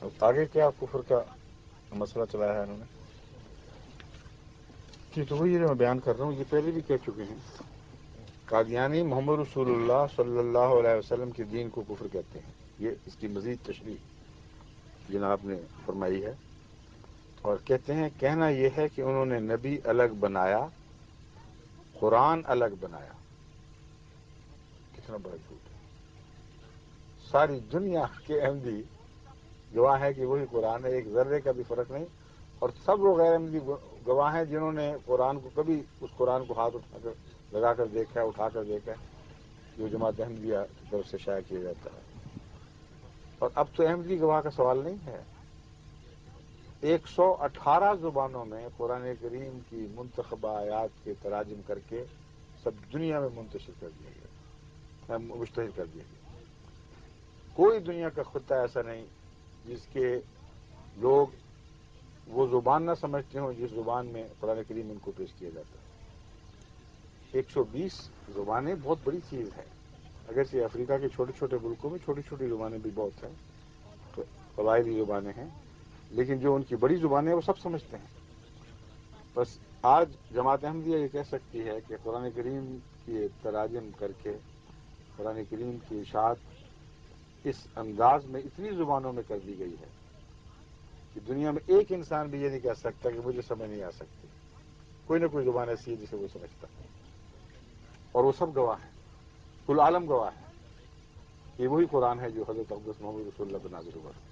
آگے کیا کفر کا مسئلہ چلایا ہے انہوں نے؟ جی تو وہی میں بیان کر رہا ہوں، یہ پہلے بھی کہہ چکے ہیں۔ قادیانی محمد رسول اللہ صلی اللہ علیہ وسلم کے دین کو کفر کہتے ہیں، یہ اس کی مزید تشریح جناب نے فرمائی ہے، اور کہتے ہیں کہنا یہ ہے کہ انہوں نے نبی الگ بنایا، قرآن الگ بنایا۔ کتنا بڑا جھوٹ ہے! ساری دنیا کے احمدی گواہ ہے کہ وہی قرآن ہے، ایک ذرے کا بھی فرق نہیں، اور سب وہ غیر احمدی گواہ ہیں جنہوں نے قرآن کو کبھی اس قرآن کو ہاتھ اٹھا کر لگا کر دیکھا، اٹھا کر دیکھا، جو جماعت احمدیہ کی طرف سے شائع کیا جاتا ہے۔ اور اب تو احمدی گواہ کا سوال نہیں ہے، 118 زبانوں میں قرآن کریم کی منتخبہ آیات کے تراجم کر کے سب دنیا میں منتشر کر دیا گیا، مشتہر کر دیا گیا۔ کوئی دنیا کا خطہ ایسا نہیں جس کے لوگ وہ زبان نہ سمجھتے ہوں جس زبان میں قرآن کریم ان کو پیش کیا جاتا ہے۔ 120 زبانیں بہت بڑی چیز ہے، اگرچہ افریقہ کے چھوٹے چھوٹے ملکوں میں چھوٹی چھوٹی زبانیں بھی بہت ہیں، تو قبائلی زبانیں ہیں، لیکن جو ان کی بڑی زبانیں وہ سب سمجھتے ہیں۔ بس آج جماعت احمدیہ یہ کہہ سکتی ہے کہ قرآن کریم کی تراجم کر کے قرآن کریم کی اشاعت اس انداز میں اتنی زبانوں میں کر دی گئی ہے کہ دنیا میں ایک انسان بھی یہ نہیں کہہ سکتا کہ مجھے سمجھ نہیں آ سکتی، کوئی نہ کوئی زبان ایسی ہے جسے وہ سمجھتا ہے، اور وہ سب گواہ ہیں، کل عالم گواہ ہے کہ وہی قرآن ہے جو حضرت اقدس محمد رسول اللہ پہ نازل ہوا ہے۔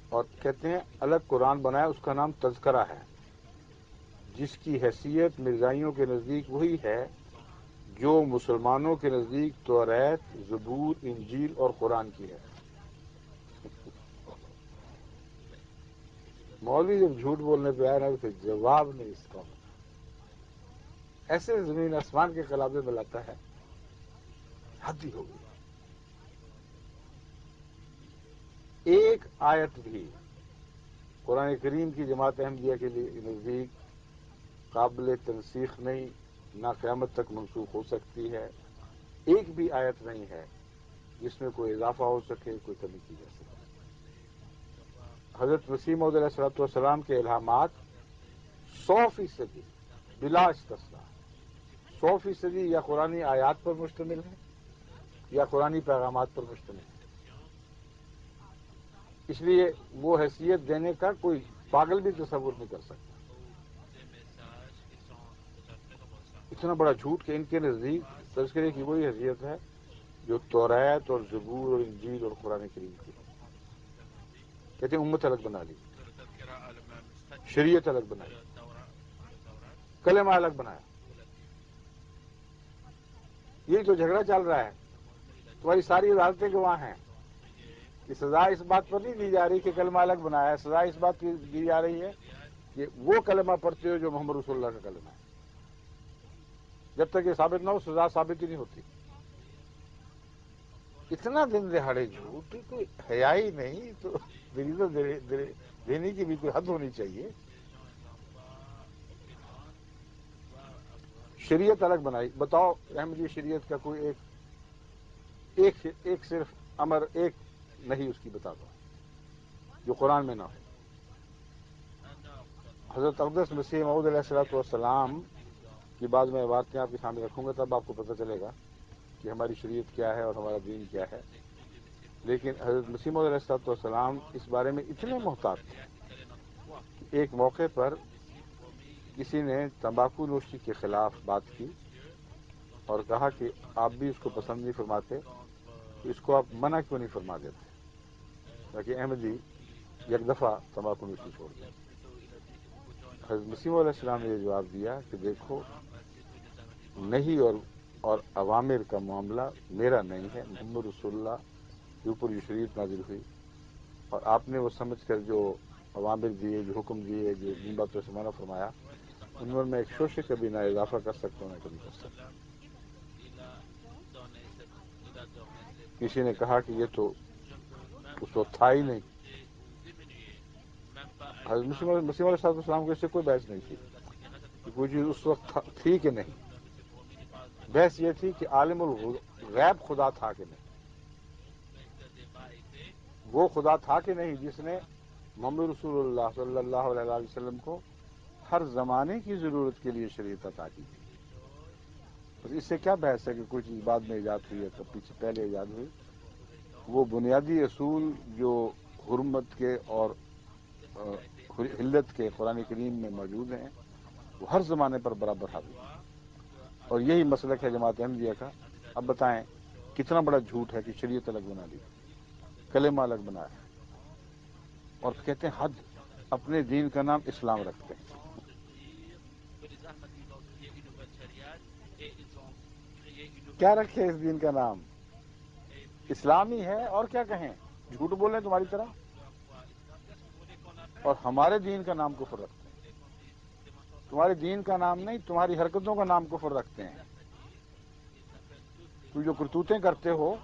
اور کہتے ہیں الگ قرآن بنایا، اس کا نام تذکرہ ہے، جس کی حیثیت مرزائیوں کے نزدیک وہی ہے جو مسلمانوں کے نزدیک توریت، زبور، انجیل اور قرآن کی ہے۔ مولوی جب جھوٹ بولنے پہ آئے نا تو جواب نہیں اس کا، ایسے زمین آسمان کے قلابے میں لاتا ہے، حد ہی ہوگی۔ ایک آیت بھی قرآن کریم کی جماعت احمدیہ کے نزدیک قابل تنسیخ نہیں، نہ قیامت تک منسوخ ہو سکتی ہے، ایک بھی آیت نہیں ہے جس میں کوئی اضافہ ہو سکے، کوئی کمی کی جا سکے۔ حضرت مسیح موعود علیہ الصلوۃ والسلام کے الہامات 100% بلا استثناء 100% یا قرآنی آیات پر مشتمل ہیں یا قرآنی پیغامات پر مشتمل ہیں، اس لیے وہ حیثیت دینے کا کوئی پاگل بھی تصور نہیں کر سکتا۔ اتنا بڑا جھوٹ کہ ان کے نزدیک تذکرے کی وہی حیثیت ہے جو توریت اور زبور اور انجیل اور قرآن کریم کی ہے۔ کہتے ہیں امت الگ بنا لی، شریعت الگ بنائی، کلمہ الگ بنایا۔ یہی تو جھگڑا چل رہا ہے، تمہاری ساری عدالتیں گواہ ہیں کہ سزا اس بات پر نہیں دی جا رہی کہ کلمہ الگ بنایا ہے، سزا اس بات کی دی جا رہی ہے کہ وہ کلمہ پڑھتے ہو جو محمد رسول اللہ کا کلمہ ہے۔ جب تک یہ ثابت نہ ہو سزا ثابت ہی نہیں ہوتی۔ اتنا دن دہاڑے جھوٹ، کوئی حیا ہی نہیں، تو دریزہ دینے کی بھی کوئی حد ہونی چاہیے۔ شریعت الگ بنائی، بتاؤ احمدی شریعت کا کوئی ایک صرف امر، ایک نہیں اس کی بتا دو جو قرآن میں نہ ہو۔ حضرت اقدس مسیح موعود علیہ الصلوۃ والسلام کی بعد میں عبارتیں آپ کے سامنے رکھوں گا، تب آپ کو پتہ چلے گا کہ ہماری شریعت کیا ہے اور ہمارا دین کیا ہے۔ لیکن حضرت مسیح موعود علیہ الصلوۃ والسلام اس بارے میں اتنے محتاط تھے کہ ایک موقع پر کسی نے تمباکو نوشی کے خلاف بات کی اور کہا کہ آپ بھی اس کو پسند نہیں فرماتے تو اس کو آپ منع کیوں نہیں فرما دیتے تاکہ احمدی یک دفعہ تمباکو نوشی چھوڑ دیں۔ حضرت مسیح علیہ السلام نے یہ جواب دیا کہ دیکھو، نہیں اور عوامر کا معاملہ میرا نہیں ہے، محمد رسول اللہ کے اوپر یہ شریعت نازل ہوئی، اور آپ نے وہ سمجھ کر جو عوامر دیے، جو حکم دیے، جو جن باتوں سے منع فرمایا، ان میں ایک شوشے کا بھی نہ اضافہ کر سکتا ہوں نہ کمی کر سکتا۔ کسی نے کہا کہ یہ تو اس وقت تھا ہی نہیں۔ حضرت مسیح علیہ السلام کو اس سے کوئی بحث نہیں تھی کہ کوئی چیز اس وقت تھی کہ نہیں، بحث یہ تھی کہ عالم الغیب خدا تھا کہ نہیں۔ وہ خدا تھا کہ نہیں جس نے محمد رسول اللہ صلی اللہ علیہ وسلم کو ہر زمانے کی ضرورت کے لیے شریعت عطا کی تھی؟ تو اس سے کیا بحث ہے کہ کوئی چیز بعد میں ایجاد ہوئی ہے تو پیچھے پہلے ایجاد ہوئی؟ وہ بنیادی اصول جو حرمت کے اور حلت کے قرآن کریم میں موجود ہیں وہ ہر زمانے پر برابر حاوی ہیں، اور یہی مسلک ہے جماعت احمدیہ کا۔ اب بتائیں کتنا بڑا جھوٹ ہے کہ شریعت الگ بنا لی، کلمہ الگ بنایا، اور کہتے ہیں حد، اپنے دین کا نام اسلام رکھتے ہیں۔ کیا رکھے اس دین کا نام؟ اسلامی ہے، اور کیا کہیں؟ جھوٹ بولیں تمہاری طرح، اور ہمارے دین کا نام کفر رکھتے ہیں۔ تمہارے دین کا نام نہیں، تمہاری حرکتوں کا نام کفر رکھتے ہیں۔ تم جو کرتوتیں کرتے ہو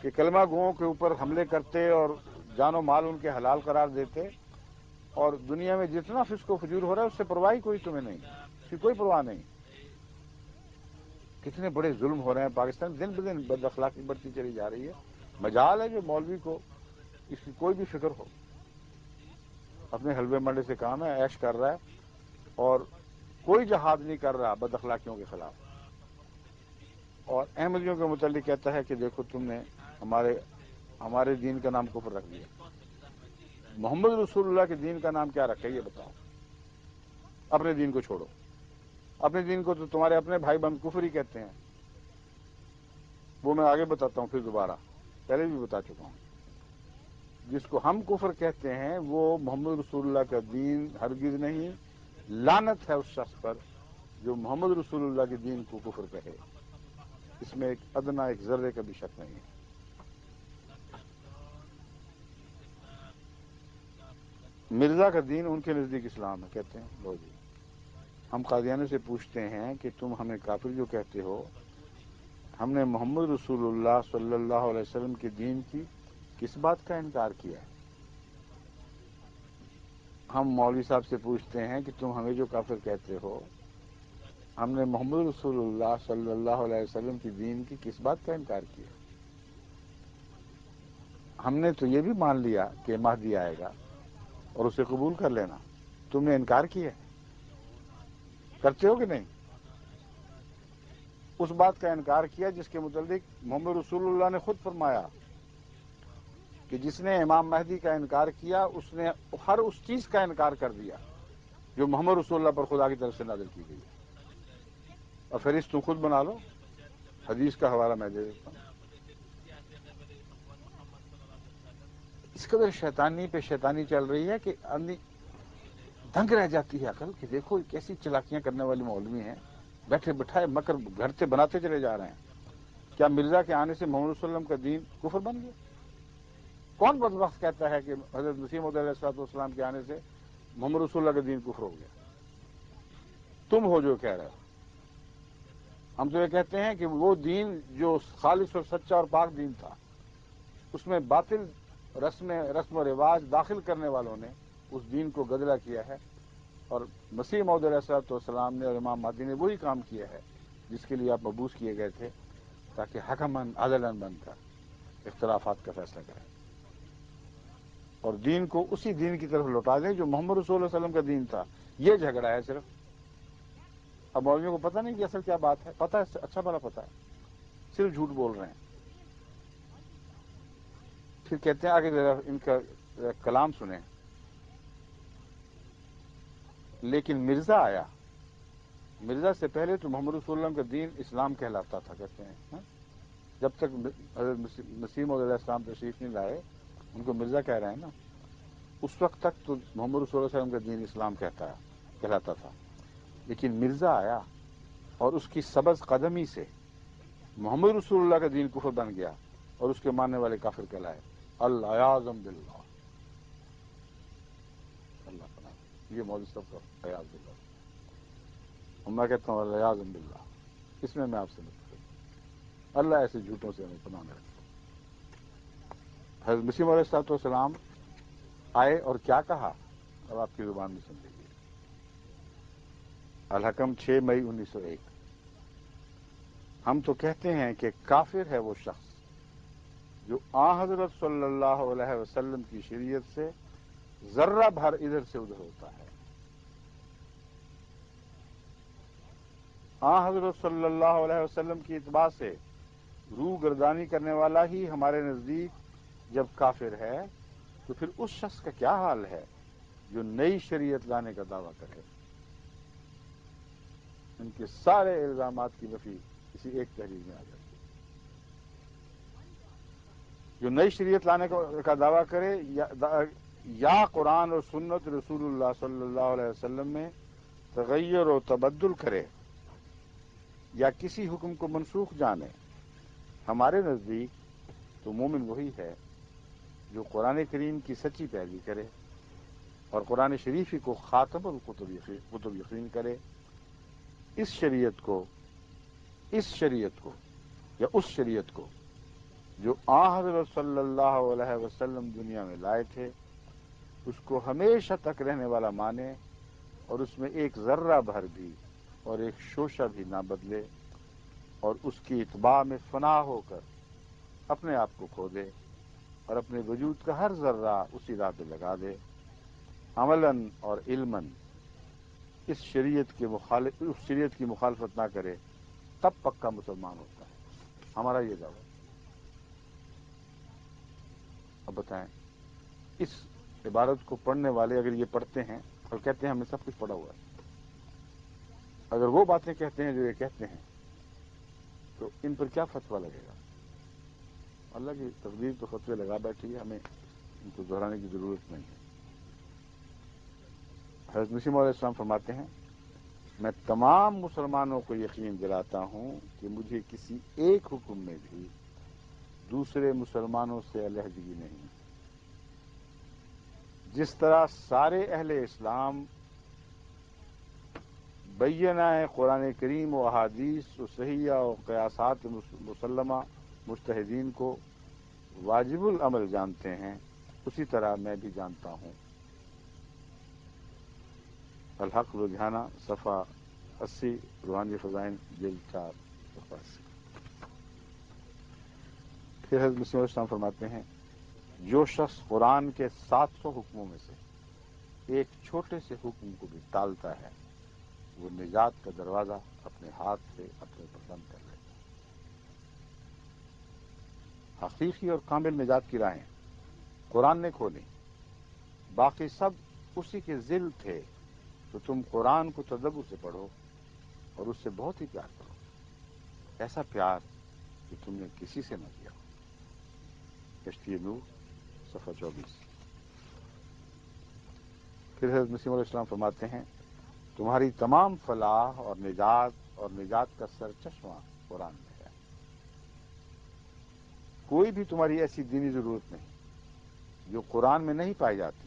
کہ کلمہ گوؤں کے اوپر حملے کرتے اور جان و مال ان کے حلال قرار دیتے، اور دنیا میں جتنا فسق و فجور ہو رہا ہے اس سے پرواہ کوئی تمہیں نہیں، اس کی کوئی پرواہ نہیں۔ کتنے بڑے ظلم ہو رہے ہیں پاکستان، دن بدن بد اخلاقی بڑھتی چلی جا رہی ہے۔ مجال ہے جو مولوی کو اس کی کوئی بھی فکر ہو، اپنے حلوے منڈے سے کام ہے، عیش کر رہا ہے، اور کوئی جہاد نہیں کر رہا بد اخلاقیوں کے خلاف، اور احمدیوں کے متعلق کہتا ہے کہ دیکھو تم نے ہمارے دین کا نام کفر رکھ دیا۔ محمد رسول اللہ کے دین کا نام کیا رکھے یہ بتاؤ؟ اپنے دین کو چھوڑو، اپنے دین کو تو تمہارے اپنے بھائی بہن کفر ہی کہتے ہیں۔ وہ میں آگے بتاتا ہوں پھر دوبارہ، پہلے بھی بتا چکا ہوں۔ جس کو ہم کفر کہتے ہیں وہ محمد رسول اللہ کا دین ہرگز نہیں، لعنت ہے اس شخص پر جو محمد رسول اللہ کے دین کو کفر کہے، اس میں ایک ادنا ایک ذرے کا بھی شک نہیں ہے۔ مرزا کا دین ان کے نزدیک اسلام ہے، کہتے ہیں لو جی۔ ہم قادیانی سے پوچھتے ہیں کہ تم ہمیں کافر جو کہتے ہو، ہم نے محمد رسول اللہ صلی اللہ علیہ وسلم کے دین کی کس بات کا انکار کیا ہے؟ ہم مولوی صاحب سے پوچھتے ہیں کہ تم ہمیں جو کافر کہتے ہو، ہم نے محمد رسول اللہ صلی اللہ علیہ وسلم کی دین کی کس بات کا انکار کیا؟ ہم نے تو یہ بھی مان لیا کہ مہدی آئے گا اور اسے قبول کر لینا، تم نے انکار کیا ہے، کرتے ہو کہ نہیں؟ اس بات کا انکار کیا جس کے متعلق محمد رسول اللہ نے خود فرمایا کہ جس نے امام مہدی کا انکار کیا اس نے ہر اس چیز کا انکار کر دیا جو محمد رسول اللہ پر خدا کی طرف سے نازل کی گئی ہے۔ اور فہرست تم خود بنا لو، حدیث کا حوالہ میں دے دیتا ہوں۔ اس قدر شیطانی پہ شیطانی چل رہی ہے کہ دنگ رہ جاتی ہے عقل کہ دیکھو کیسی چلاکیاں کرنے والے مولوی ہیں، بیٹھے بٹھائے مکر گھرتے بناتے چلے جا رہے ہیں۔ کیا مرزا کے آنے سے محمد رسول اللہ کا دین کفر بن گیا؟ کون بدبخت کہتا ہے کہ حضرت مسیح موعود علیہ الصلوۃ والسلام کے آنے سے محمد رسول اللہ کا دین کفر ہو گیا؟ تم ہو جو کہہ رہے ہو۔ ہم تو یہ کہتے ہیں کہ وہ دین جو خالص اور سچا اور پاک دین تھا، اس میں باطل رسم و رواج داخل کرنے والوں نے اس دین کو گدلا کیا ہے، اور مسیح موعود علیہ الصلوۃ والسلام نے اور امام مہدی نے وہی کام کیا ہے جس کے لیے آپ مبعوث کیے گئے تھے، تاکہ حکماً عدلاً بن کر اختلافات کا فیصلہ کریں اور دین کو اسی دین کی طرف لوٹا دیں جو محمد رسول اللہ علیہ وسلم کا دین تھا۔ یہ جھگڑا ہے صرف۔ اب مولویوں کو پتہ نہیں کہ اصل کیا بات ہے، پتہ ہے، اچھا بھلا پتہ ہے، صرف جھوٹ بول رہے ہیں۔ پھر کہتے ہیں آگے ذرا ان کا کلام سنیں۔ لیکن مرزا آیا، مرزا سے پہلے تو محمد رسول اللہ کا دین اسلام کہلاتا تھا، کہتے ہیں۔ جب تک حضرت مسیح موعود علیہ السلام تشریف نہیں لائے ان کو مرزا کہہ رہے ہیں نا، اس وقت تک تو محمد رسول اللہ علیہ وسلم کا دین اسلام کہلاتا تھا۔ لیکن مرزا آیا اور اس کی سبز قدمی سے محمد رسول اللہ کا دین کفر بن گیا اور اس کے ماننے والے کافر کہلائے۔ العیاذ باللہ، اللہ پناہ، یہ مولوی صاحب کا عیاذ باللہ، اور میں کہتا ہوں العیاذ باللہ، اس میں آپ سے متفق ہوں۔ اللہ ایسے جھوٹوں سے ہمیں پناہ میں رکھے۔ حضرت مسیح علیہ الصلوۃ والسلام آئے اور کیا کہا، اب آپ کی زبان میں سن لیجیے۔ الحکم 6 مئی 1901۔ ہم تو کہتے ہیں کہ کافر ہے وہ شخص جو آن حضرت صلی اللہ علیہ وسلم کی شریعت سے ذرہ بھر ادھر سے ادھر ہوتا ہے. آن حضرت صلی اللہ علیہ وسلم کی اتباع سے روح گردانی کرنے والا ہی ہمارے نزدیک جب کافر ہے تو پھر اس شخص کا کیا حال ہے جو نئی شریعت لانے کا دعویٰ کرے. ان کے سارے الزامات کی نفی اسی ایک تحریر میں آ جاتی ہے. جو نئی شریعت لانے کا دعویٰ کرے یا قرآن اور سنت رسول اللہ صلی اللہ علیہ وسلم میں تغیر و تبدل کرے یا کسی حکم کو منسوخ جانے، ہمارے نزدیک تو مومن وہی ہے جو قرآن کریم کی سچی پیروی کرے اور قرآن شریفی کو خاتم الکتب یقین کرے. اس شریعت کو جو آن حضرت صلی اللہ علیہ وسلم دنیا میں لائے تھے اس کو ہمیشہ تک رہنے والا مانے اور اس میں ایک ذرہ بھر بھی اور ایک شوشہ بھی نہ بدلے اور اس کی اتباع میں فنا ہو کر اپنے آپ کو کھو دے اور اپنے وجود کا ہر ذرہ اسی راہ پہ لگا دے. عملاً اور علماً اس شریعت کی مخالفت نہ کرے تب پکا مسلمان ہوتا ہے. ہمارا یہ دعویٰ. اب بتائیں اس عبارت کو پڑھنے والے اگر یہ پڑھتے ہیں اور کہتے ہیں ہم نے سب کچھ پڑھا ہوا ہے، اگر وہ باتیں کہتے ہیں جو یہ کہتے ہیں تو ان پر کیا فتویٰ لگے گا؟ اللہ کی تقدیر تو فتوے لگا بیٹھی ہے، ہمیں ان کو دہرانے کی ضرورت نہیں ہے. حضرت مسیح علیہ السلام فرماتے ہیں میں تمام مسلمانوں کو یقین دلاتا ہوں کہ مجھے کسی ایک حکم میں بھی دوسرے مسلمانوں سے علیحدگی نہیں. جس طرح سارے اہل اسلام بینہ قرآن کریم و احادیث و صحیحہ و قیاسات مسلمہ مجتہدین کو واجب العمل جانتے ہیں، اسی طرح میں بھی جانتا ہوں. الحق رجحانہ صفحہ 80 روحانی خزائن جلد 4 صفحہ 80. پھر حضرت مسیح علیہ السلام فرماتے ہیں جو شخص قرآن کے 700 حکموں میں سے ایک چھوٹے سے حکم کو بھی ٹالتا ہے وہ نجات کا دروازہ اپنے ہاتھ سے اپنے پر بند کر لیتا ہے. حقیقی اور کامل نجات کی راہیں قرآن نے کھولیں، باقی سب اسی کے ذل تھے، تو تم قرآن کو تدبر سے پڑھو اور اس سے بہت ہی پیار کرو، ایسا پیار کہ تم نے کسی سے نہ کیا ہو. کشتی نوح صفحہ 24. پھر حضرت مسیح علیہ السلام فرماتے ہیں تمہاری تمام فلاح اور نجات کا سرچشمہ قرآن میں ہے. کوئی بھی تمہاری ایسی دینی ضرورت نہیں جو قرآن میں نہیں پائی جاتی.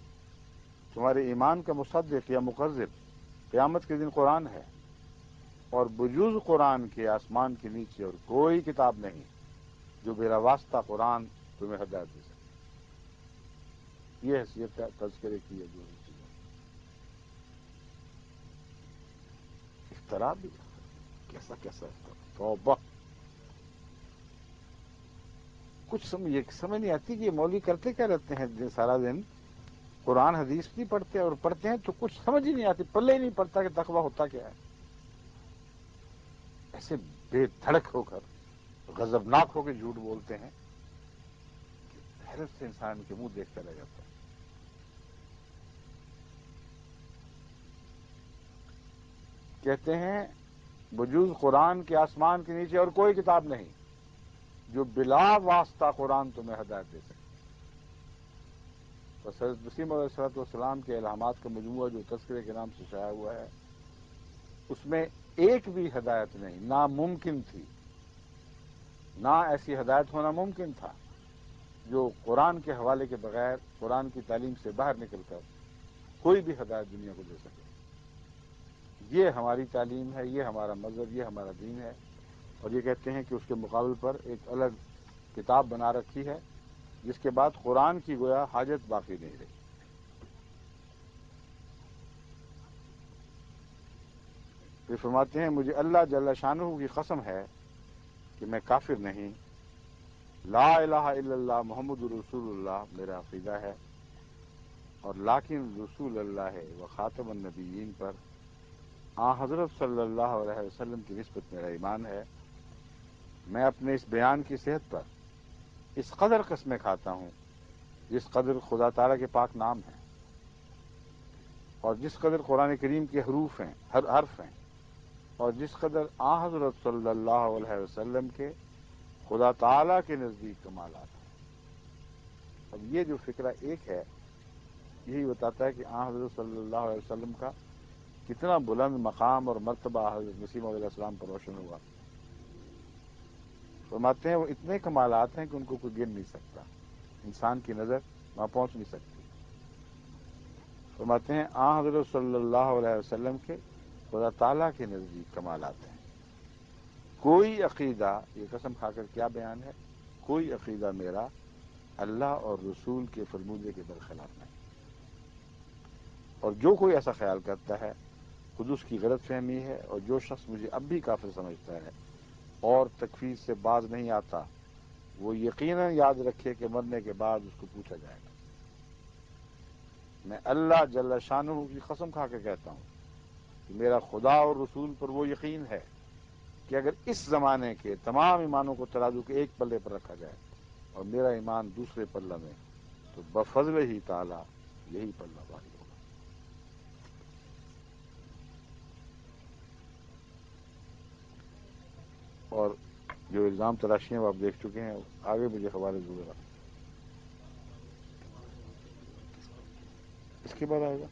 تمہارے ایمان کا مصدق یا مقرر قیامت کے دن قرآن ہے، اور بجوز قرآن کے آسمان کے نیچے اور کوئی کتاب نہیں جو بلا واسطہ قرآن تمہیں ہدایت دے سکے. یہ حیثیت ہے تذکرے کی ہے جو چیزوں افطرا بھی کیسا افطرا. توبہ. کچھ سمجھ نہیں آتی کہ یہ مولوی کرتے کیا رہتے ہیں سارا دن. قرآن حدیث نہیں پڑھتے اور پڑھتے ہیں تو کچھ سمجھ ہی نہیں آتی، پلے ہی نہیں پڑتا کہ تقویٰ ہوتا کیا ہے. ایسے بے دھڑک ہو کر غضبناک ہو کے جھوٹ بولتے ہیں کہ حیرت سے انسان کے منہ دیکھتا رہ جاتا ہے. کہتے ہیں بجوز قرآن کے آسمان کے نیچے اور کوئی کتاب نہیں جو بلا واسطہ قرآن تمہیں ہدایت دے سکے. بس حضرت مسیح علیہ السلام کے الہامات کا مجموعہ جو تذکرے کے نام سے شائع ہوا ہے اس میں ایک بھی ہدایت نہیں، ناممکن تھی، نہ ایسی ہدایت ہونا ممکن تھا جو قرآن کے حوالے کے بغیر قرآن کی تعلیم سے باہر نکل کر کوئی بھی ہدایت دنیا کو دے سکے. یہ ہماری تعلیم ہے، یہ ہمارا مذہب، یہ ہمارا دین ہے. اور یہ کہتے ہیں کہ اس کے مقابل پر ایک الگ کتاب بنا رکھی ہے جس کے بعد قرآن کی گویا حاجت باقی نہیں رہی. یہ فرماتے ہیں مجھے اللہ جل شانہ کی قسم ہے کہ میں کافر نہیں لا الہ الا اللہ محمد رسول اللہ میرا عقیدہ ہے، اور لیکن رسول اللہ و خاتم النبیین پر حضرت صلی اللہ علیہ وسلم کی نسبت میرا ایمان ہے۔ میں اپنے اس بیان کی صحت پر اس قدر قسمیں کھاتا ہوں جس قدر خدا تعالیٰ کے پاک نام ہیں، اور جس قدر قرآن کریم کے حروف ہیں، حرف ہیں، اور جس قدر حضرت صلی اللہ علیہ وسلم کے خدا تعالیٰ کے نزدیک کمالات ہیں۔ اب یہ جو فکرہ ایک ہے، یہی بتاتا ہے کہ حضرت صلی اللہ علیہ وسلم کا کتنا بلند مقام اور مرتبہ حضرت مسیح علیہ السلام پر روشن ہوا۔ فرماتے ہیں وہ اتنے کمالات ہیں کہ ان کو کوئی گن نہیں سکتا، انسان کی نظر وہاں پہنچ نہیں سکتی۔ فرماتے ہیں حضرت صلی اللہ علیہ وسلم کے خدا تعالیٰ کے نزدیک کمالات ہیں۔ کوئی عقیدہ، یہ قسم کھا کر کیا بیان ہے، کوئی عقیدہ میرا اللہ اور رسول کے فرمودے کے برخلاف نہیں، اور جو کوئی ایسا خیال کرتا ہے خود اس کی غلط فہمی ہے، اور جو شخص مجھے اب بھی کافر سمجھتا ہے اور تکفیر سے باز نہیں آتا، وہ یقیناً یاد رکھے کہ مرنے کے بعد اس کو پوچھا جائے گا۔ میں اللہ جل شانہ کی قسم کھا کے کہتا ہوں کہ میرا خدا اور رسول پر وہ یقین ہے کہ اگر اس زمانے کے تمام ایمانوں کو ترازو کے ایک پلے پر رکھا جائے اور میرا ایمان دوسرے پلہ میں، تو بفضل ہی تعالی یہی پلہ بھاری ہوگا۔ اور جو الزام تراشی ہیں وہ آپ دیکھ چکے ہیں، آگے مجھے حوالے ضرورت اس کے بعد آئے گا۔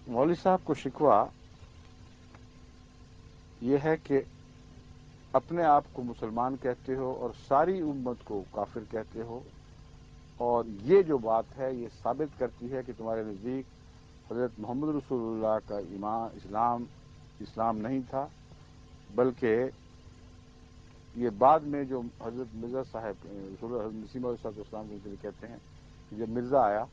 مولوی صاحب کو شکوہ یہ ہے کہ اپنے آپ کو مسلمان کہتے ہو اور ساری امت کو کافر کہتے ہو، اور یہ جو بات ہے یہ ثابت کرتی ہے کہ تمہارے نزدیک حضرت محمد رسول اللہ کا ایمان اسلام نہیں تھا، بلکہ یہ بعد میں جو حضرت مرزا صاحب حضرت مسیح علیہ السلام کے لیے کہتے ہیں کہ جب مرزا آیا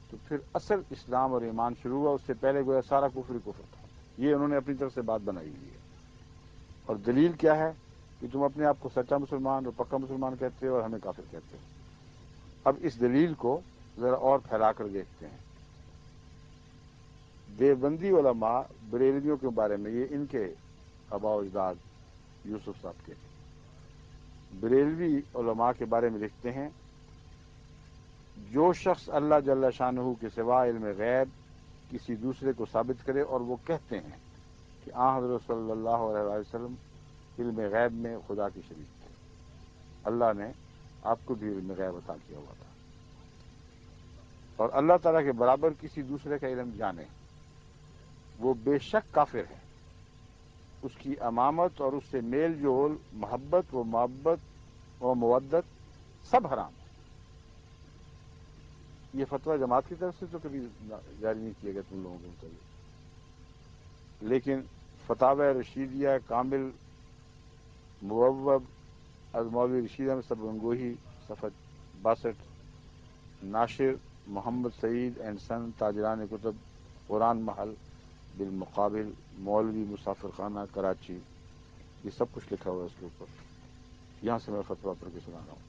تو پھر اصل اسلام اور ایمان شروع ہوا، اس سے پہلے گویا سارا کفر تھا۔ یہ انہوں نے اپنی طرف سے بات بنائی ہوئی ہے، اور دلیل کیا ہے کہ تم اپنے آپ کو سچا مسلمان اور پکا مسلمان کہتے ہو اور ہمیں کافر کہتے ہو۔ اب اس دلیل کو ذرا اور پھیلا کر دیکھتے ہیں۔ دیوبندی علماء بریلویوں کے بارے میں، یہ ان کے آباء و اجداد یوسف صاحب کے بریلوی علماء کے بارے میں لکھتے ہیں، جو شخص اللہ جل شانہ کے سوا علم غیب کسی دوسرے کو ثابت کرے اور وہ کہتے ہیں کہ حضرت صلی اللہ علیہ وسلم علم غیب میں خدا کی شریک تھے، اللہ نے آپ کو بھی علم غیب عطا کیا ہوا تھا، اور اللہ تعالیٰ کے برابر کسی دوسرے کا علم جانے، وہ بے شک کافر ہے۔ اس کی امامت اور اس سے میل جول، محبت و مودت سب حرام ہے۔ یہ فتویٰ جماعت کی طرف سے تو کبھی جاری نہیں کیا گیا تم لوگوں کے متعلق، لیکن فتاوی رشیدیہ کامل موب از مولوی رشید احمد صاحب گنگوہی، صفحہ 62، ناشر محمد سعید اینڈ سن، تاجران کتب، قرآن محل بالمقابل، مولوی مسافر خانہ کراچی، یہ سب کچھ لکھا ہوا ہے اس کے اوپر۔ یہاں سے میں فتویٰ پڑھ کے سنا رہا ہوں۔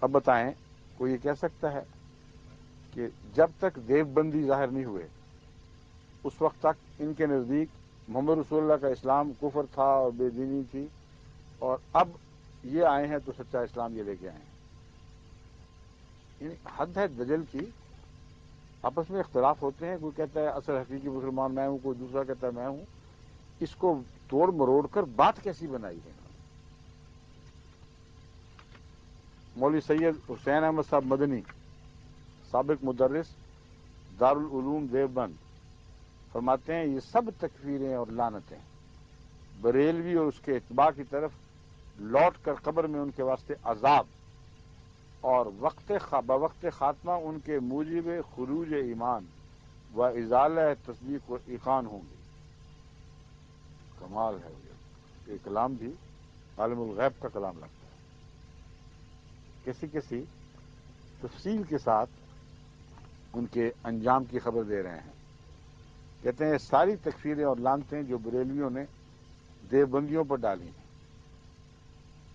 اب بتائیں، کوئی یہ کہہ سکتا ہے کہ جب تک دیوبندی ظاہر نہیں ہوئے اس وقت تک ان کے نزدیک محمد رسول اللہ کا اسلام کفر تھا اور بے دینی تھی، اور اب یہ آئے ہیں تو سچا اسلام یہ لے کے آئے ہیں؟ یعنی حد ہے دجل کی۔ آپس میں اختلاف ہوتے ہیں، کوئی کہتا ہے اصل حقیقی مسلمان میں ہوں، کوئی دوسرا کہتا ہے میں ہوں۔ اس کو توڑ مروڑ کر بات کیسی بنائی ہے؟ مولوی سید حسین احمد صاحب مدنی، سابق مدرس دارالعلوم دیوبند، فرماتے ہیں یہ سب تکفیریں اور لعنتیں بریلوی اور اس کے اتباع کی طرف لوٹ کر قبر میں ان کے واسطے عذاب اور بوقت خاتمہ ان کے موجب خروج ایمان و ازالہ تصدیق و ایقان ہوں گے۔ کمال ہے یہ کلام بھی عالم الغیب کا کلام لگتا ہے۔ کسی تفصیل کے ساتھ ان کے انجام کی خبر دے رہے ہیں۔ کہتے ہیں ساری تکفیریں اور لانتیں جو بریلویوں نے دیوبندیوں پر ڈالی ہیں،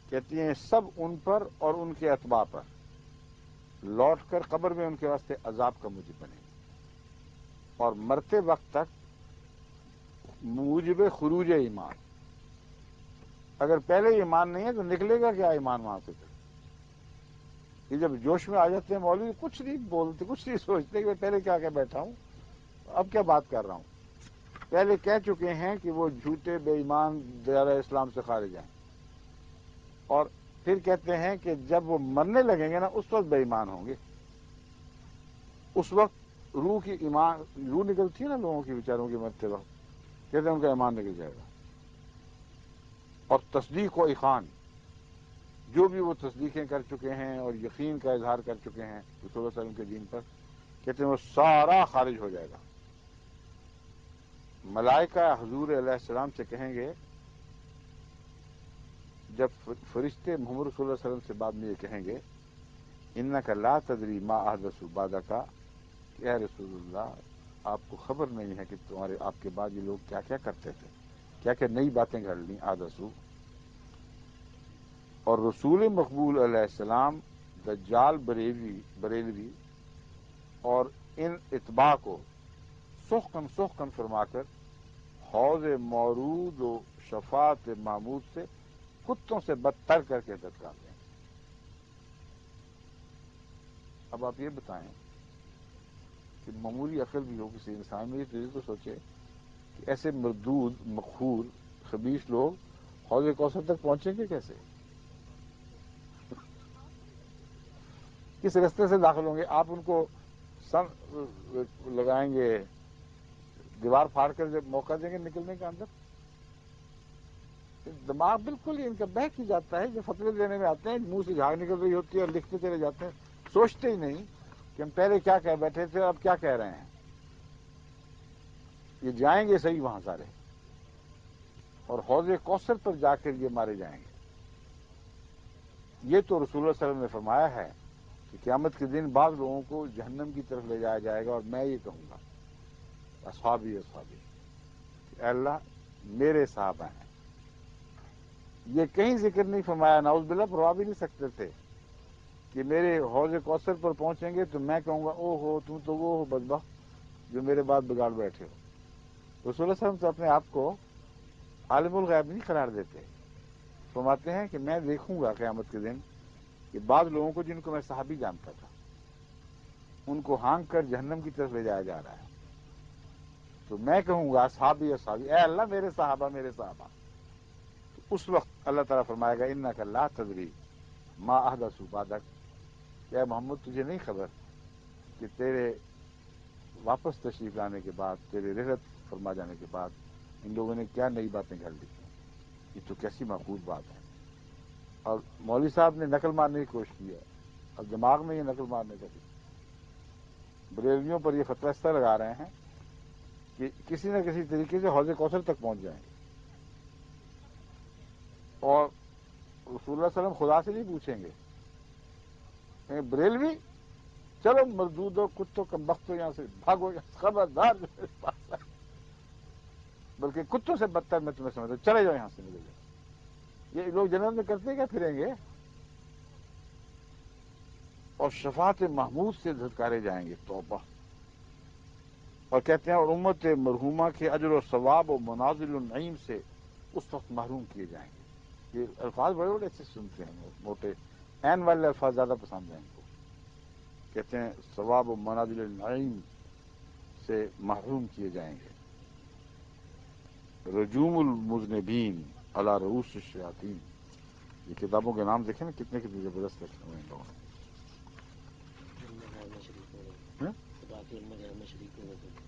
کہتی ہیں سب ان پر اور ان کے اتباع پر لوٹ کر قبر میں ان کے واسطے عذاب کا موجب بنے گی، اور مرتے وقت تک موجب خروج ایمان۔ اگر پہلے ایمان نہیں ہے تو نکلے گا کیا ایمان وہاں سے؟ یہ جب جوش میں آ جاتے ہیں مولوی کچھ نہیں بولتے، کچھ نہیں سوچتے کہ میں پہلے کیا کہ بیٹھا ہوں، اب کیا بات کر رہا ہوں۔ پہلے کہہ چکے ہیں کہ وہ جھوٹے بے ایمان دائرہ اسلام سے خارج ہیں، اور پھر کہتے ہیں کہ جب وہ مرنے لگیں گے نا اس وقت بے ایمان ہوں گے۔ اس وقت روح نکلتی ہے نا لوگوں کی، بیچاروں کی مرتے وقت، کہتے ہیں ان کا ایمان نکل جائے گا۔ اور تصدیق و ایقان، جو بھی وہ تصدیقیں کر چکے ہیں اور یقین کا اظہار کر چکے ہیں رسول اللہ صلی اللہ علیہ وسلم کے دین پر، کہتے ہیں وہ سارا خارج ہو جائے گا۔ ملائکہ حضور علیہ السلام سے کہیں گے، جب فرشتے محمد رسول اللہ صلی اللہ علیہ وسلم سے بعد میں یہ کہیں گے انک لا تدری ما احدث بعدک، کہ اے رسول اللہ آپ کو خبر نہیں ہے کہ آپ کے بعد یہ لوگ کیا کیا کرتے تھے، کیا کیا نئی باتیں گھڑ لیں احدثو۔ اور رسول مقبول علیہ السلام دجال بریلوی اور ان اتباع کو سحقن فرما کر حوض مورود و شفاعت محمود سے کتوں سے بدتر کر کے دھتکار دیں۔ اب آپ یہ بتائیں کہ معمولی عقل بھی ہو کسی انسان میں، یہ تو سوچے کہ ایسے مردود مقہور خبیث لوگ حوض کوثر تک پہنچیں گے کیسے؟ کس رستے سے داخل ہوں گے؟ آپ ان کو لگائیں گے، دیوار پھاڑ کر جب موقع دیں گے نکلنے کا اندر؟ دماغ بالکل ہی ان کا بہک ہی جاتا ہے۔ جو فتوے دینے میں آتے ہیں منہ سے جھاگ نکل رہی ہوتی ہے اور لکھتے چلے جاتے ہیں، سوچتے ہی نہیں کہ ہم پہلے کیا کہہ بیٹھے تھے اب کیا کہہ رہے ہیں۔ یہ جائیں گے صحیح وہاں سارے، اور حوض کوثر پر جا کر یہ مارے جائیں گے۔ یہ تو رسول اللہ صلی اللہ علیہ وسلم نے فرمایا ہے کہ قیامت کے دن بعض لوگوں کو جہنم کی طرف لے جایا جائے گا، اور میں یہ کہوں گا اصحابی کہ اے اللہ میرے صحابہ ہیں۔ یہ کہیں ذکر نہیں فرمایا، نعوذ باللہ فرما بھی نہیں سکتے تھے کہ میرے حوض کوثر پر پہنچیں گے تو میں کہوں گا او ہو تم تو وہ ہو بدبخت جو میرے بعد بگاڑ بیٹھے ہو۔ رسول اللہ صلی اللہ علیہ وسلم تو اپنے آپ کو عالم الغیب نہیں قرار دیتے، فرماتے ہیں کہ میں دیکھوں گا قیامت کے دن کہ بعض لوگوں کو جن کو میں صحابی جانتا تھا ان کو ہانک کر جہنم کی طرف لے جایا جا رہا ہے، تو میں کہوں گا اصحابی اے اللہ میرے صحابہ میرے صحابہ۔ تو اس وقت اللہ تعالیٰ فرمائے گا انک لا تدری ما احدث بعدک، کہ محمد تجھے نہیں خبر کہ تیرے واپس تشریف لانے کے بعد، تیرے رحلت فرما جانے کے بعد ان لوگوں نے کیا نئی باتیں گھڑ لی۔ یہ تو کیسی معقول بات ہے۔ اور مولوی صاحب نے نقل مارنے کی کوشش کی ہے، اب دماغ میں یہ نقل مارنے کا بھی بریلویوں پر یہ فتویٰ اس طرح لگا رہے ہیں کہ کسی نہ کسی طریقے سے حوض کوثر تک پہنچ جائیں گے، اور رسول اللہ صلی اللہ علیہ وسلم خدا سے نہیں پوچھیں گے بریلوی چلو مردود ہو کتوں کم بخت ہو یہاں سے بھاگو، خبردار جو میرے پاس ہے، بلکہ کتوں سے بدتر میں تمہیں سمجھتا ہوں، چلے جاؤ یہاں سے نکل جاؤ۔ یہ لوگ جنت میں کرتے کیا پھریں گے؟ اور شفاعت محمود سے دھتکارے جائیں گے، توبہ۔ اور کہتے ہیں اور امت مرحومہ کے اجر و ثواب و منازل النعیم سے اس وقت محروم کیے جائیں گے۔ یہ الفاظ بڑے بڑے اچھے سنتے ہیں، موٹے عین والے الفاظ زیادہ پسند ہیں ان کو۔ کہتے ہیں ثواب و منازل النعیم سے محروم کیے جائیں گے۔ رجوم المذنبین علی رؤوس الشیاطین، یہ کتابوں کے نام دیکھیں نا کتنے کتنے زبردست لکھے ہوئے ہیں لوگوں نے۔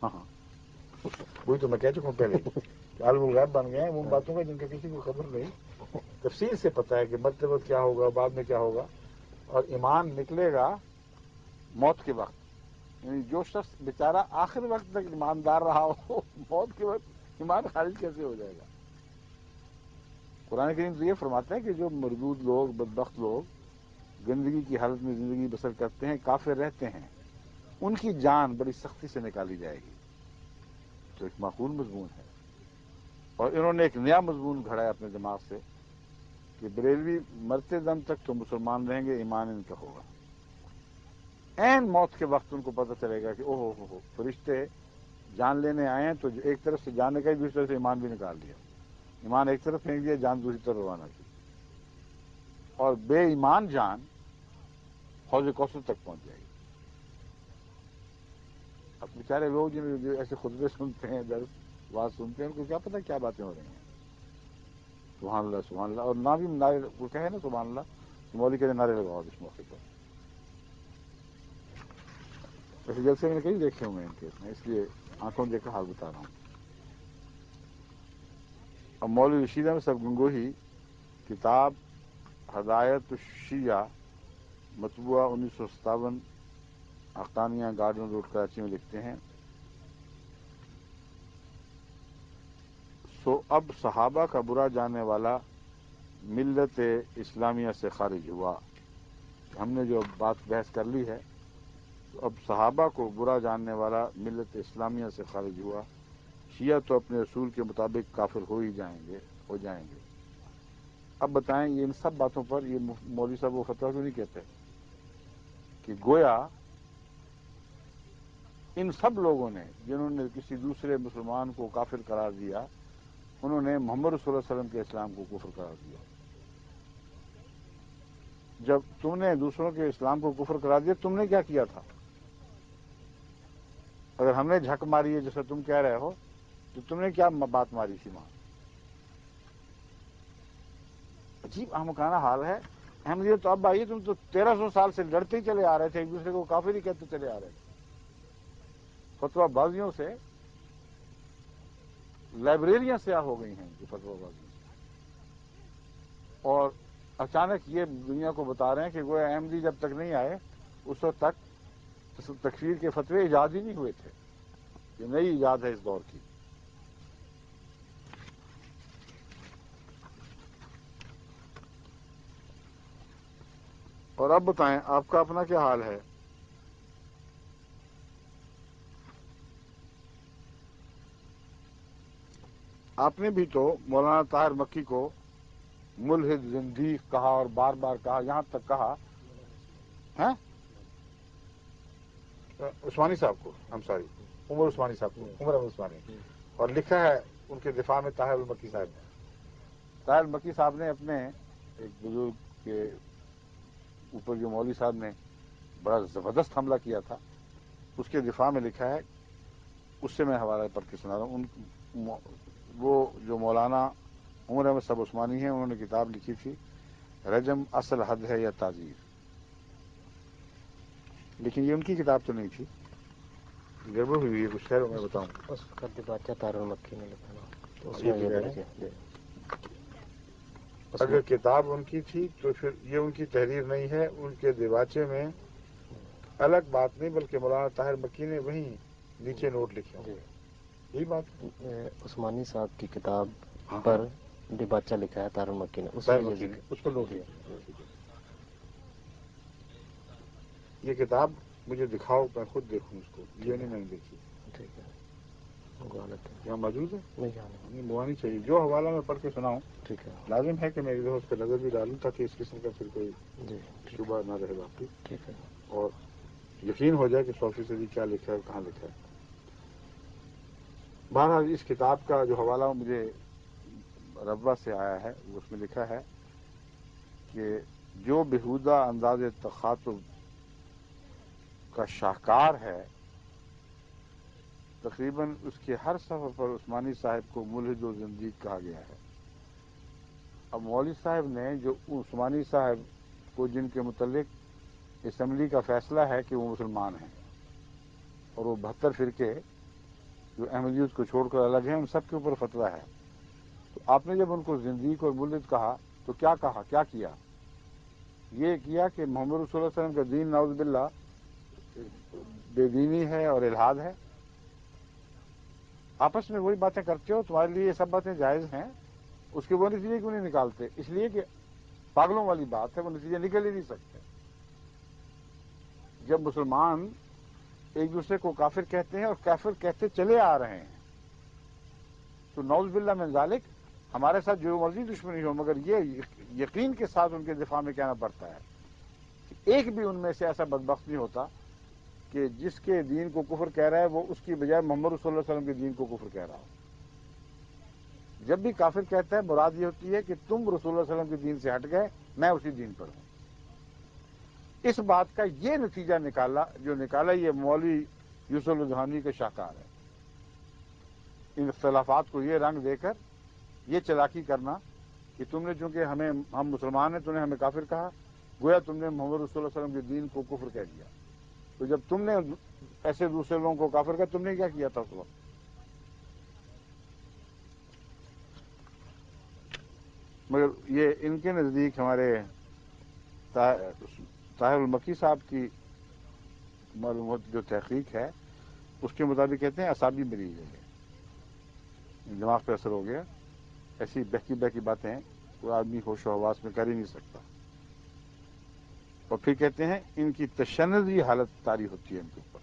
ہاں ہاں وہی تو میں کہہ چکا ہوں پہلے کہ عالم الغیب بن گئے ہیں ان باتوں کا جن کا کسی کو خبر نہیں، تفصیل سے پتہ ہے کہ مرتے وقت کیا ہوگا، بعد میں کیا ہوگا، اور ایمان نکلے گا موت کے وقت۔ یعنی جو شخص بیچارہ آخر وقت تک ایماندار رہا ہو موت کے وقت ایمان خارج کیسے ہو جائے گا؟ قرآن کریم تو یہ فرماتا ہے کہ جو مردود لوگ بدبخت لوگ گندگی کی حالت میں زندگی بسر کرتے ہیں، کافر رہتے ہیں، ان کی جان بڑی سختی سے نکالی جائے گی۔ تو ایک معقول مضمون ہے. اور انہوں نے ایک نیا مضمون گھڑا ہے اپنے دماغ سے کہ بریلوی مرتے دم تک تو مسلمان رہیں گے، ایمان ان کا ہوگا. عین موت کے وقت ان کو پتہ چلے گا کہ اوہ ہو فرشتے جان لینے آئے ہیں، تو ایک طرف سے جان نکالی، دوسری طرف سے ایمان بھی نکال دیا. ایمان ایک طرف پھینک دیا، جان دوسری طرف روانہ کی. اور بے ایمان جان حوض کوثر تک پہنچ جائے گی. اب بیچارے لوگ جو ایسے خطبے سنتے ہیں، درس بات سنتے ہیں، ان کو کیا پتا کیا باتیں ہو رہی ہیں. سبحان اللہ سبحان اللہ. اور نہ بھی نعرے وہ کہے نا سبحان اللہ، مولوی کے نعرے لگاؤ اس موقع پر. ویسے جلسے میں نے کئی دیکھے ہوئے ہیں ان کے، میں اس لیے آنکھوں دیکھ کر حال بتا رہا ہوں. اب مولوی رشید احمد صاحب گنگوہی کتاب ہدایت الشیعہ مطبوعہ 1957 حقانیہ گارڈن روڈ کراچی میں لکھتے ہیں، سو اب صحابہ کا برا جاننے والا ملت اسلامیہ سے خارج ہوا. ہم نے جو بات بحث کر لی ہے، تو اب صحابہ کو برا جاننے والا ملت اسلامیہ سے خارج ہوا. شیعہ تو اپنے اصول کے مطابق کافر ہو جائیں گے. اب بتائیں یہ ان سب باتوں پر یہ مولوی صاحب وہ فتویٰ کیوں نہیں کہتے کہ گویا ان سب لوگوں نے جنہوں نے کسی دوسرے مسلمان کو کافر قرار دیا، انہوں نے محمد رسول اللہ علیہ وسلم کے اسلام کو کفر قرار دیا. جب تم نے دوسروں کے اسلام کو کفر قرار دیا، تم نے کیا کیا تھا؟ اگر ہم نے جھک ماری ہے جیسا تم کہہ رہے ہو، تو تم نے کیا بات ماری تھی وہاں؟ عجیب احمقانہ حال ہے. احمدیت تو اب آئیے، تم تو 1300 سال سے لڑتے ہی چلے آ رہے تھے، ایک دوسرے کو کافر ہی کہتے چلے آ رہے تھے. فتویٰ بازیوں سے لائبریریاں سیاہ ہو گئی ہیں جو فتویٰ بازیوں سے. اور اچانک یہ دنیا کو بتا رہے ہیں کہ گویا احمدی جب تک نہیں آئے اس وقت تک تکفیر کے فتوے ایجاد ہی نہیں ہوئے تھے. یہ نئی ایجاد ہے اس دور کی. اور اب بتائیں آپ کا اپنا کیا حال ہے؟ آپ نے بھی تو مولانا طاہر مکی کو ملحد زندیق کہا اور بار بار کہا، یہاں تک کہا ہے عثمانی صاحب کو، ہم سوری عمر عثمانی صاحب کو، عمر احمد عثمانی. اور لکھا ہے ان کے دفاع میں طاہر المکی صاحب نے. طاہر المکی صاحب نے اپنے ایک بزرگ کے اوپر جو مولوی صاحب نے بڑا زبردست حملہ کیا تھا، اس کے دفاع میں لکھا ہے، اس سے میں حوالہ پڑھ کے سنا رہا ہوں. وہ جو مولانا عمر احمد صاحب عثمانی ہیں، انہوں نے کتاب لکھی تھی رجم اصل حد ہے یا تعزیر. لیکن یہ ان کی کتاب تو نہیں تھی، گڑبڑ ہوئی ہے کچھ. خیر میں بتاؤں اس وقت بادشاہ طاہر المکی نے لکھا نا، تو اس یہ میں تو یہ کہہ رہے درج ہے. اگر کتاب ان کی تھی تو پھر یہ ان کی تحریر نہیں ہے. ان کے دیباچے میں الگ بات نہیں، بلکہ مولانا طاہر مکی نے وہیں نیچے نوٹ لکھے ہوں گے. یہی بات عثمانی صاحب کی کتاب ہاں ہاں پر دیباچہ لکھا ہے طاہر المکی نے، اس طاہر میں یہ مکی نے ذکر. اس کو نوٹ جی لکھے. یہ کتاب مجھے دکھاؤ، میں خود دیکھوں اس کو. یہ نہیں میں نے دیکھی. ٹھیک ہے، غلط ہے. یہاں موجود ہے؟ نہیں جانا. نہیں موانی چاہیے. جو حوالہ میں پڑھ کے سناؤں ٹھیک ہے. لازم ہے کہ میں ادھر اس پہ نظر بھی ڈالوں تاکہ اس قسم کا پھر کوئی جی ٹھیک شبہ نہ رہے باقی، ہے. ٹھیک ہے. اور یقین ہو جائے کہ 100% کیا لکھا ہے اور کہاں لکھا ہے. بہرحال اس کتاب کا جو حوالہ مجھے ربوہ سے آیا ہے، اس میں لکھا ہے کہ جو بہودہ انداز تخاطب کا شاہکار ہے، تقریباً اس کے ہر صفحے پر عثمانی صاحب کو ملحد و زندیق کہا گیا ہے. اب مولوی صاحب نے جو عثمانی صاحب کو، جن کے متعلق اسمبلی کا فیصلہ ہے کہ وہ مسلمان ہیں، اور وہ 72 فرقے جو احمدیت کو چھوڑ کر الگ ہیں، ان سب کے اوپر فتویٰ ہے. تو آپ نے جب ان کو زندیق اور ملحد کہا تو کیا کہا، کیا کیا؟ یہ کیا کہ محمد رسول اللہ علیہ وسلم کا دین نعوذ باللہ بے دینی ہے اور الحاد ہے. آپس میں وہی باتیں کرتے ہو، تمہارے لیے یہ سب باتیں جائز ہیں، اس کے وہ نتیجے کیوں نہیں نکالتے؟ اس لیے کہ پاگلوں والی بات ہے، وہ نتیجے نکل ہی نہیں سکتے. جب مسلمان ایک دوسرے کو کافر کہتے ہیں اور کافر کہتے چلے آ رہے ہیں، تو نعوذ باللہ من ذالک ہمارے ساتھ جو مرضی دشمنی ہو، مگر یہ یقین کے ساتھ ان کے دفاع میں کہنا پڑتا ہے کہ ایک بھی ان میں سے ایسا بدبخت نہیں ہوتا کہ جس کے دین کو کفر کہہ رہا ہے وہ اس کی بجائے محمد رسول اللہ علیہ وسلم کے دین کو کفر کہہ رہا ہو۔ جب بھی کافر کہتا ہے مراد یہ ہوتی ہے کہ تم رسول اللہ علیہ وسلم کے دین سے ہٹ گئے، میں اسی دین پر ہوں۔ اس بات کا یہ نتیجہ نکالا یہ مولوی یوسف الجہانی کا شاہکار ہے۔ ان اختلافات کو یہ رنگ دے کر یہ چلاکی کرنا کہ تم نے چونکہ ہم مسلمان ہیں، تم نے ہمیں کافر کہا، گویا تم نے محمد رسول اللہ علیہ وسلم کے دین کو کفر کہہ دیا۔ تو جب تم نے ایسے دوسرے لوگوں کو کافر کہا، تم نے کیا کیا تھا اس وقت؟ مگر یہ ان کے نزدیک ہمارے طاہر المکی صاحب کی معلومات جو تحقیق ہے اس کے مطابق کہتے ہیں اعصابی مریض ہے، دماغ پہ اثر ہو گیا، ایسی بہکی باتیں کوئی آدمی ہوش و حواس میں کر ہی نہیں سکتا۔ اور پھر کہتے ہیں ان کی تشنجی حالت طاری ہوتی ہے، ان کے اوپر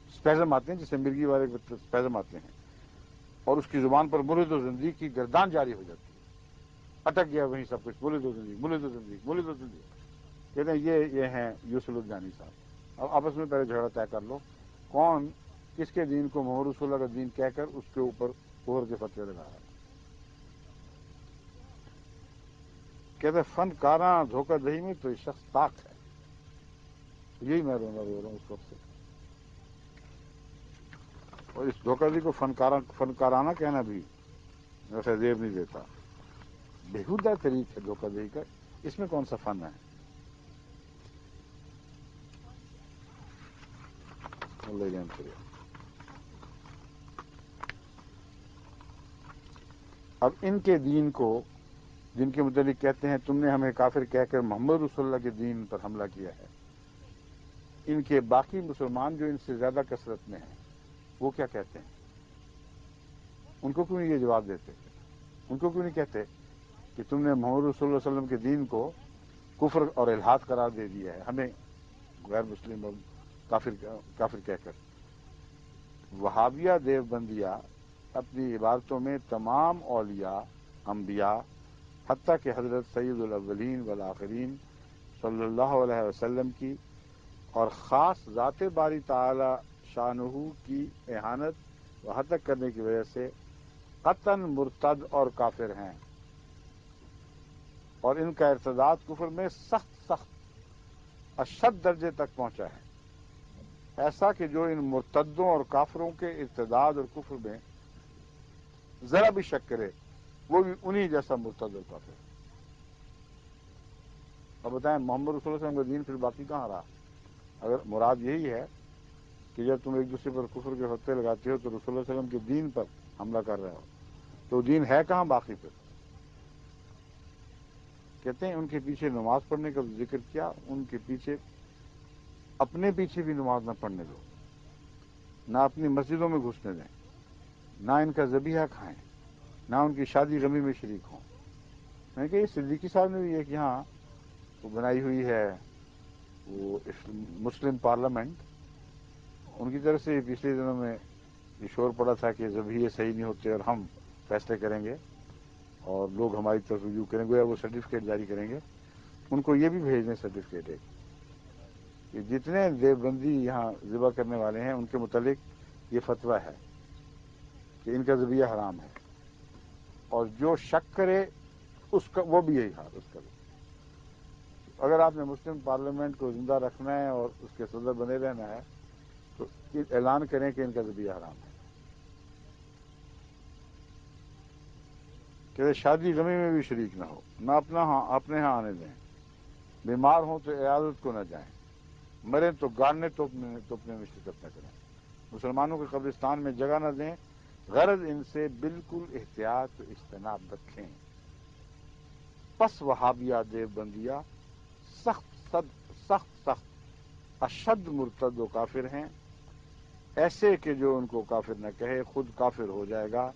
اسپیزم آتے ہیں، جسے مرغی والے اسپیزم آتے ہیں، اور اس کی زبان پر مولد و زندگی کی گردان جاری ہو جاتی ہے، اٹک گیا وہیں سب کچھ، مولد و زندگی، مولد و زندگی، مولد و زندگی۔ کہتے ہیں یہ ہیں یوسف الجانی صاحب۔ اب آپس میں پہلے جھگڑا طے کر لو کون کس کے دین کو محمد رسول اللہ کا دین کہہ کر اس کے اوپر کفر کے فتوے لگا رہا ہے۔ کہتے ہیں فنکاراں دھوکہ دہی میں تو یہ شخص طاق ہے۔ یہی میں رو رہا ہوں اس وقت سے، اور اس دھوکہ دہی کو فنکارانہ کہنا بھی ویسے زیب نہیں دیتا۔ بےہودہ طریق ہے دھوکہ دہی کا، اس میں کون سا فن ہے؟ اللہ جان کرے۔ اب ان کے دین کو جن کے متعلق کہتے ہیں تم نے ہمیں کافر کہہ کر محمد رسول اللہ کے دین پر حملہ کیا ہے، ان کے باقی مسلمان جو ان سے زیادہ کثرت میں ہیں وہ کیا کہتے ہیں؟ ان کو کیوں نہیں یہ جواب دیتے؟ ان کو کیوں نہیں کہتے کہ تم نے محمد رسول اللہ علیہ وسلم کے دین کو کفر اور الحاد قرار دے دیا ہے، ہمیں غیر مسلم اور کافر کہہ کر؟ وہابیہ دیوبندیہ اپنی عبادتوں میں تمام اولیاء، انبیاء، حتیٰ کہ حضرت سید الاولین والآخرین صلی اللہ علیہ وسلم کی اور خاص ذات باری تعالی شانہ کی اہانت و ہتک کرنے کی وجہ سے قطعاً مرتد اور کافر ہیں، اور ان کا ارتداد کفر میں سخت اشد درجے تک پہنچا ہے، ایسا کہ جو ان مرتدوں اور کافروں کے ارتداد اور کفر میں ذرا بھی شک کرے وہ بھی انہی جیسا مرتد اور کافر ہے۔ اب بتائیں محمد رسول اللہ علیہ وسلم کا دین پھر باقی کہاں رہا؟ اگر مراد یہی ہے کہ جب تم ایک دوسرے پر کفر کے فتوے لگاتے ہو تو رسول اللہ علیہ وسلم کے دین پر حملہ کر رہے ہو، تو دین ہے کہاں باقی پھر؟ کہتے ہیں ان کے پیچھے نماز پڑھنے کا ذکر کیا، ان کے پیچھے اپنے پیچھے بھی نماز نہ پڑھنے دو، نہ اپنی مسجدوں میں گھسنے دیں، نہ ان کا ذبیحہ کھائیں، نہ ان کی شادی غمی میں شریک ہوں۔ میں نے کہا یہ صدیقی صاحب نے بھی ایک یہاں وہ بنائی ہوئی ہے وہ مسلم پارلیمنٹ، ان کی طرف سے پچھلے دنوں میں یہ شور پڑا تھا کہ ذبیحے صحیح نہیں ہوتے اور ہم فیصلے کریں گے اور لوگ ہماری طرف رجوع کریں گے، وہ سرٹیفکیٹ جاری کریں گے۔ ان کو یہ بھی بھیج دیں سرٹیفکیٹ ایک کہ جتنے دیوبندی یہاں ذبح کرنے والے ہیں ان کے متعلق یہ فتویٰ ہے کہ ان کا ذبیحہ حرام ہے، اور جو شک کرے اس کا وہ بھی یہی حال اس کا بھی۔ اگر آپ نے مسلم پارلیمنٹ کو زندہ رکھنا ہے اور اس کے صدر بنے رہنا ہے تو اعلان کریں کہ ان کا ذبیحہ حرام ہے۔ کہ شادی غمی میں بھی شریک نہ ہو، نہ اپنے ہاں آنے دیں، بیمار ہوں تو عیادت کو نہ جائیں، مریں تو گاڑنے توپنے میں شرکت نہ کریں، مسلمانوں کے قبرستان میں جگہ نہ دیں، غرض ان سے بالکل احتیاط و اجتناب رکھیں۔ پس وہابیہ دیوبندیہ سخت اشد مرتد و کافر ہیں، ایسے کہ جو ان کو کافر نہ کہے خود کافر ہو جائے گا،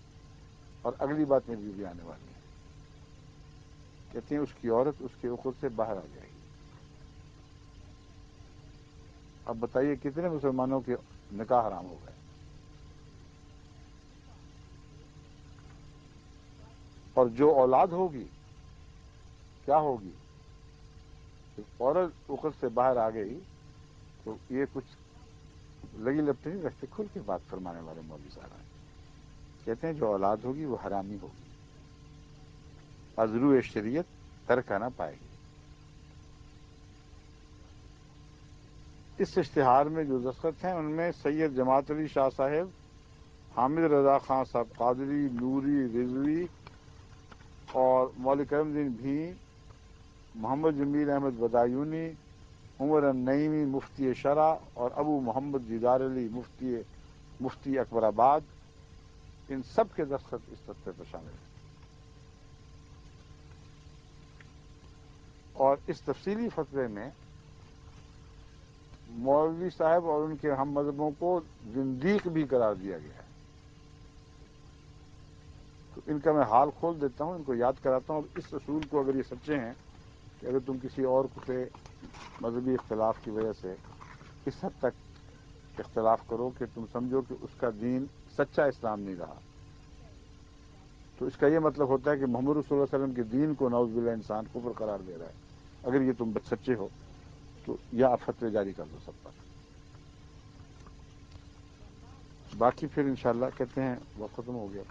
اور اگلی بات میری بھی آنے والی ہے۔ کہتے ہیں اس کی عورت اس کے اخر سے باہر آ جائے گی۔ اب بتائیے کتنے مسلمانوں کے نکاح حرام ہو گئے؟ اور جو اولاد ہوگی کیا ہوگی؟ عورت اخت سے باہر آ گئی تو یہ کچھ لگی لپٹی نہیں رکھتے، کھل کے بات فرمانے والے مولوی صاحب کہتے ہیں جو اولاد ہوگی وہ حرامی ہوگی، ازرو شریعت ترکہ نہ پائے گی۔ اس اشتہار میں جو دستخط ہیں ان میں سید جماعت علی شاہ صاحب، حامد رضا خان صاحب قادری، نوری رضوی اور مولوی کرم الدین بھی، محمد جمیل احمد بدایونی، عمر النعیمی مفتی شرع اور ابو محمد دیدار علی مفتی اکبر آباد، ان سب کے دستخط اس فتوے پر شامل ہیں۔ اور اس تفصیلی فتوے میں مولوی صاحب اور ان کے ہم مذہبوں کو زندیق بھی قرار دیا گیا ہے۔ تو ان کا میں حال کھول دیتا ہوں، ان کو یاد کراتا ہوں، اور اس اصول کو اگر یہ سچے ہیں کہ اگر تم کسی اور سے مذہبی اختلاف کی وجہ سے اس حد تک اختلاف کرو کہ تم سمجھو کہ اس کا دین سچا اسلام نہیں رہا، تو اس کا یہ مطلب ہوتا ہے کہ محمد رسول اللہ علیہ وسلم کے دین کو نعوذ باللہ انسان کفر قرار دے رہا ہے۔ اگر یہ تم سچے ہو تو یا فتوے جاری کر دو سب پر۔ باقی پھر انشاءاللہ کہتے ہیں وقت ختم ہو گیا،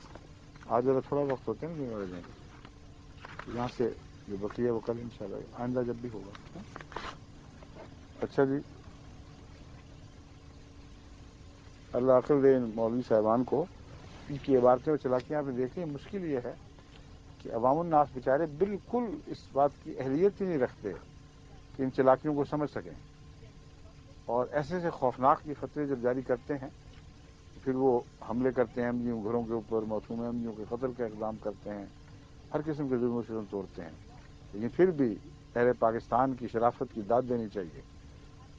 آج ذرا تھوڑا وقت ہوتا ہے نا جمعہ والے دن، یہاں سے جو بقیہ وہ کل انشاءاللہ آئندہ جب بھی ہوگا۔ اچھا جی، اللہ عقل دے ان مولوی صاحبان کو، ان کی عبارتیں اور چلاکیاں آپ نے دیکھ لی۔ مشکل یہ ہے کہ عوام الناس بیچارے بالکل اس بات کی اہلیت ہی نہیں رکھتے کہ ان چلاکیوں کو سمجھ سکیں، اور ایسے ایسے خوفناک یہ فتوے جب جاری کرتے ہیں پھر وہ حملے کرتے ہیں احمدیوں گھروں کے اوپر، معصوم احمدیوں کے قتل کا اقدام کرتے ہیں، ہر قسم کے ظلم و ستم توڑتے ہیں۔ لیکن پھر بھی اہل پاکستان کی شرافت کی داد دینی چاہیے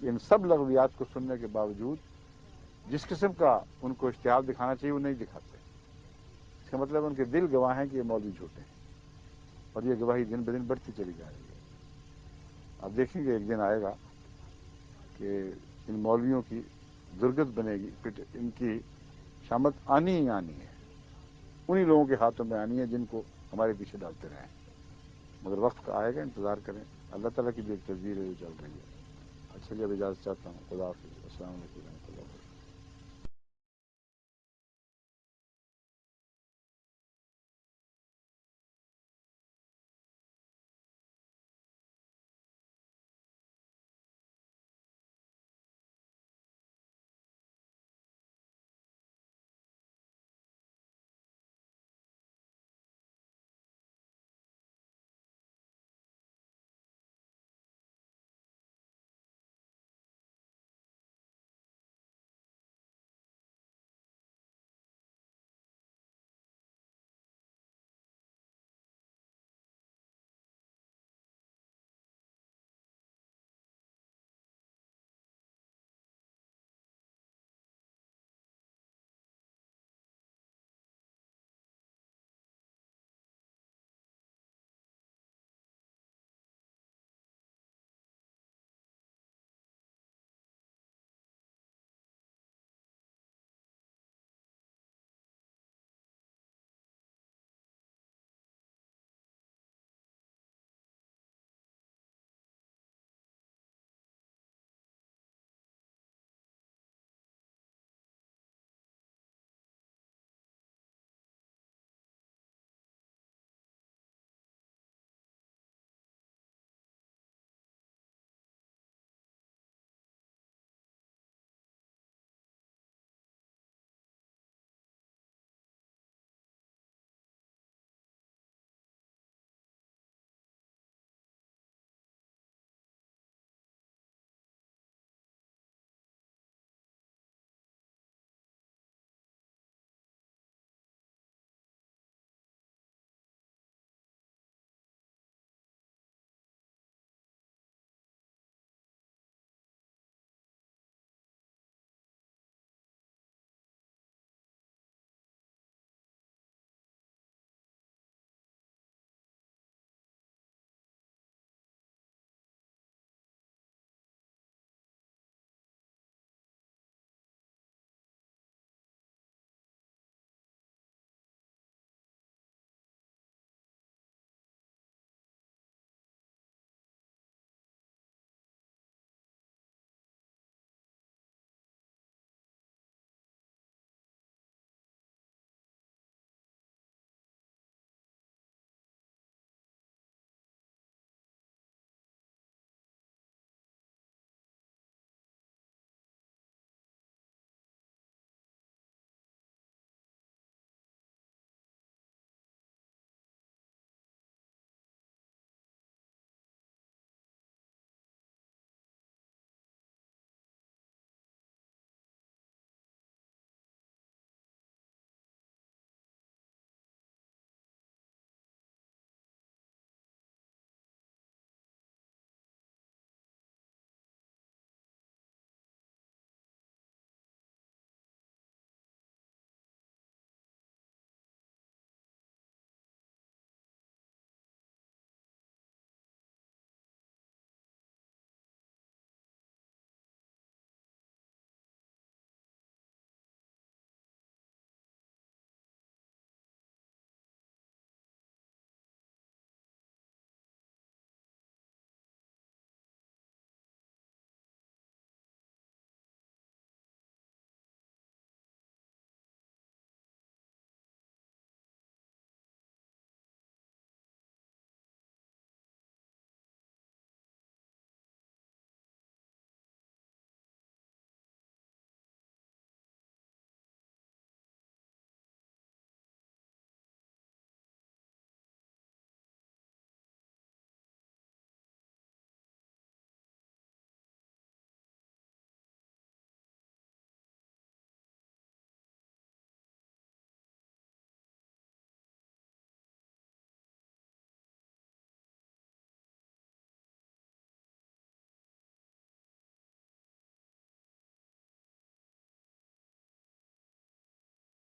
کہ ان سب لغویات کو سننے کے باوجود جس قسم کا ان کو اشتعال دکھانا چاہیے وہ نہیں دکھاتے۔ اس کا مطلب ان کے دل گواہ ہیں کہ یہ مولوی جھوٹے ہیں، اور یہ گواہی دن بدن بڑھتی چلی جا رہی ہے۔ اب دیکھیں گے ایک دن آئے گا کہ ان مولویوں کی درگت بنے گی، پھر ان کی شامت آنی ہی آنی ہے، انہی لوگوں کے ہاتھوں میں آنی ہے جن کو ہمارے پیچھے ڈالتے رہے ہیں، مگر وقت کا آئے گا، انتظار کریں۔ اللہ تعالیٰ کی بھی ایک تدبیر ہے جو چل رہی ہے۔ اچھا جی، اب اجازت چاہتا ہوں، خدا حافظ، السلام علیکم و رحمۃ اللہ وبرکاتہ۔